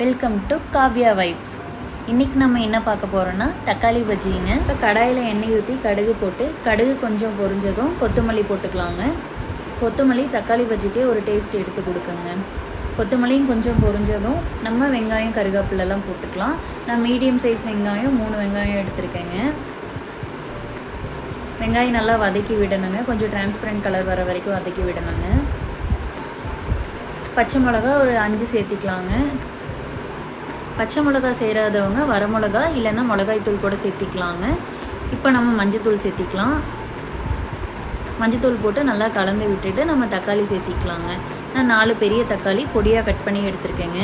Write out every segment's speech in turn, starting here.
Welcome to Kavya vibes. இன்றைக்கி நம்ம என்ன பார்க்க போகிறோன்னா தக்காளி பஜ்ஜிங்க. இப்போ கடாயில் எண்ணெய் ஊற்றி கடுகு போட்டு கடுகு கொஞ்சம் பொரிஞ்சதும் கொத்தமல்லி போட்டுக்கலாங்க. கொத்தமல்லி தக்காளி பஜ்ஜிக்கே ஒரு டேஸ்ட் எடுத்து கொடுக்குங்க. கொத்தமல்லியும் கொஞ்சம் பொரிஞ்சதும் நம்ம வெங்காயம் கருவேப்பிலெல்லாம் போட்டுக்கலாம். நான் மீடியம் சைஸ் வெங்காயம் 3 வெங்காயம் எடுத்துருக்கேங்க. வெங்காயம் நல்லா வதக்கி விடணுங்க. கொஞ்சம் டிரான்ஸ்பரண்ட் கலர் வர வரைக்கும் வதக்கி விடணுங்க. பச்சை மிளகா ஒரு 5 சேர்த்திக்கலாங்க. பச்சை மிளகா சேராதவங்க வரமிளகா இல்லைன்னா மிளகாய்த்தூள் கூட சேர்த்திக்கலாங்க. இப்போ நம்ம மஞ்சத்தூள் சேர்த்திக்கலாம். மஞ்சத்தூள் போட்டு நல்லா கலந்து விட்டுட்டு நம்ம தக்காளி சேர்த்திக்கலாங்க. நான் 4 பெரிய தக்காளி பொடியாக கட் பண்ணி எடுத்துருக்கேங்க.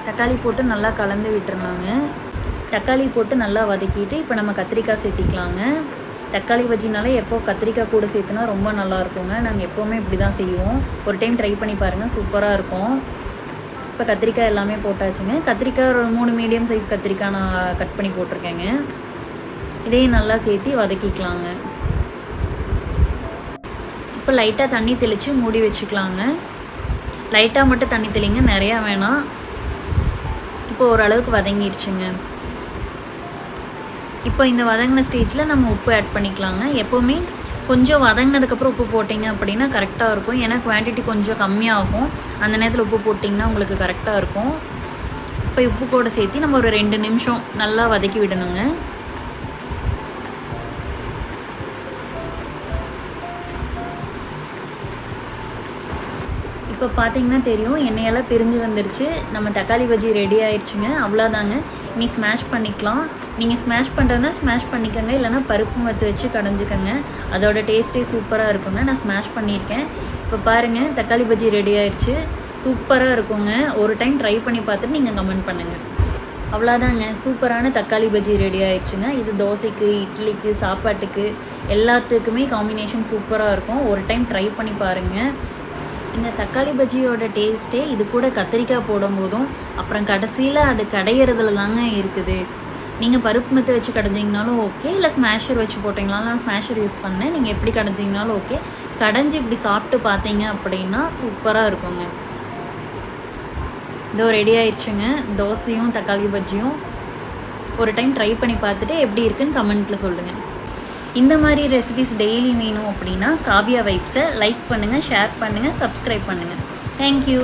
தக்காளி போட்டு நல்லா கலந்து விட்டுருந்தாங்க. தக்காளி போட்டு நல்லா வதக்கிட்டு இப்போ நம்ம கத்திரிக்காய் சேர்த்திக்கலாங்க. தக்காளி பஜ்ஜினாலே எப்போ கத்திரிக்காய் கூட சேர்த்துனா ரொம்ப நல்லா இருக்குங்க. நாங்கள் எப்போவுமே இப்படி தான் செய்வோம். ஒரு டைம் ட்ரை பண்ணி பாருங்கள், சூப்பராக இருக்கும். இப்போ கத்திரிக்காய் எல்லாமே போட்டாச்சுங்க. கத்திரிக்காய் ஒரு 3 மீடியம் சைஸ் கத்திரிக்காய் நான் கட் பண்ணி போட்டிருக்கேங்க. இதையும் நல்லா சேர்த்து வதக்கிக்கலாங்க. இப்போ லைட்டாக தண்ணி தெளித்து மூடி வச்சுக்கலாங்க. லைட்டாக மட்டும் தண்ணி தெளிங்க, நிறையா வேணாம். இப்போ ஓரளவுக்கு வதங்கிடுச்சுங்க. இப்போ இந்த வதங்கின ஸ்டேஜில் நம்ம உப்பு ஆட் பண்ணிக்கலாங்க. எப்போவுமே கொஞ்சம் வதங்கினதுக்கப்புறம் உப்பு போட்டிங்க அப்படின்னா கரெக்டாக இருக்கும். ஏன்னா குவான்டிட்டி கொஞ்சம் கம்மியாகும். அந்த நேரத்தில் உப்பு போட்டிங்கன்னா உங்களுக்கு கரெக்டாக இருக்கும். இப்போ உப்பு கூட சேர்த்து நம்ம ஒரு 2 நிமிஷம் நல்லா வதக்கி விடணுங்க. இப்போ பார்த்தீங்கன்னா தெரியும், எண்ணெயெல்லாம் பிரிஞ்சு வந்துருச்சு. நம்ம தக்காளி பஜ்ஜி ரெடி ஆயிடுச்சுங்க. அவ்வளோதாங்க. நீ ஸ்மாஷ் பண்ணிக்கலாம். நீங்கள் ஸ்மாஷ் பண்ணுறதுனா ஸ்மாஷ் பண்ணிக்கோங்க, இல்லைனா பருப்பு மத்து வச்சு கடைஞ்சிக்கோங்க. அதோட டேஸ்ட்டே சூப்பராக இருக்குங்க. நான் ஸ்மாஷ் பண்ணியிருக்கேன். இப்போ பாருங்கள், தக்காளி பஜ்ஜி ரெடி ஆயிடுச்சு. சூப்பராக இருக்குங்க. ஒரு டைம் ட்ரை பண்ணி பார்த்துட்டு நீங்கள் கமெண்ட் பண்ணுங்கள். அவ்வளோதாங்க, சூப்பரான தக்காளி பஜ்ஜி ரெடி ஆயிடுச்சுங்க. இது தோசைக்கு, இட்லிக்கு, சாப்பாட்டுக்கு எல்லாத்துக்குமே காம்பினேஷன் சூப்பராக இருக்கும். ஒரு டைம் ட்ரை பண்ணி பாருங்கள். இந்த தக்காளி பஜ்ஜியோட டேஸ்ட்டே இது கூட கத்திரிக்காய் போடும்போதும் அப்புறம் கடைசியில் அது கடையிறதுல தாங்க இருக்குது. நீங்கள் பருப்பு மத்து வச்சு கடைஞ்சிங்கனாலும் ஓகே, இல்லை ஸ்மாஷர் வச்சு போட்டிங்கனாலும், நான் ஸ்மாஷர் யூஸ் பண்ணேன். நீங்கள் எப்படி கடைஞ்சிங்கனாலும் ஓகே. கடைஞ்சி இப்படி சாப்பிட்டு பார்த்தீங்க அப்படின்னா சூப்பராக இருக்குங்க. இதோ ரெடி ஆயிடுச்சுங்க, தோசையும் தக்காளி பஜ்ஜியும். ஒரு டைம் ட்ரை பண்ணி பார்த்துட்டு எப்படி இருக்குன்னு கமெண்ட்டில் சொல்லுங்கள். இந்த மாதிரி ரெசிபிஸ் டெய்லி வேணும் அப்படின்னா காவ்யா வைப்ஸை லைக் பண்ணுங்கள், ஷேர் பண்ணுங்கள், சப்ஸ்கிரைப் பண்ணுங்கள். தேங்க்யூ.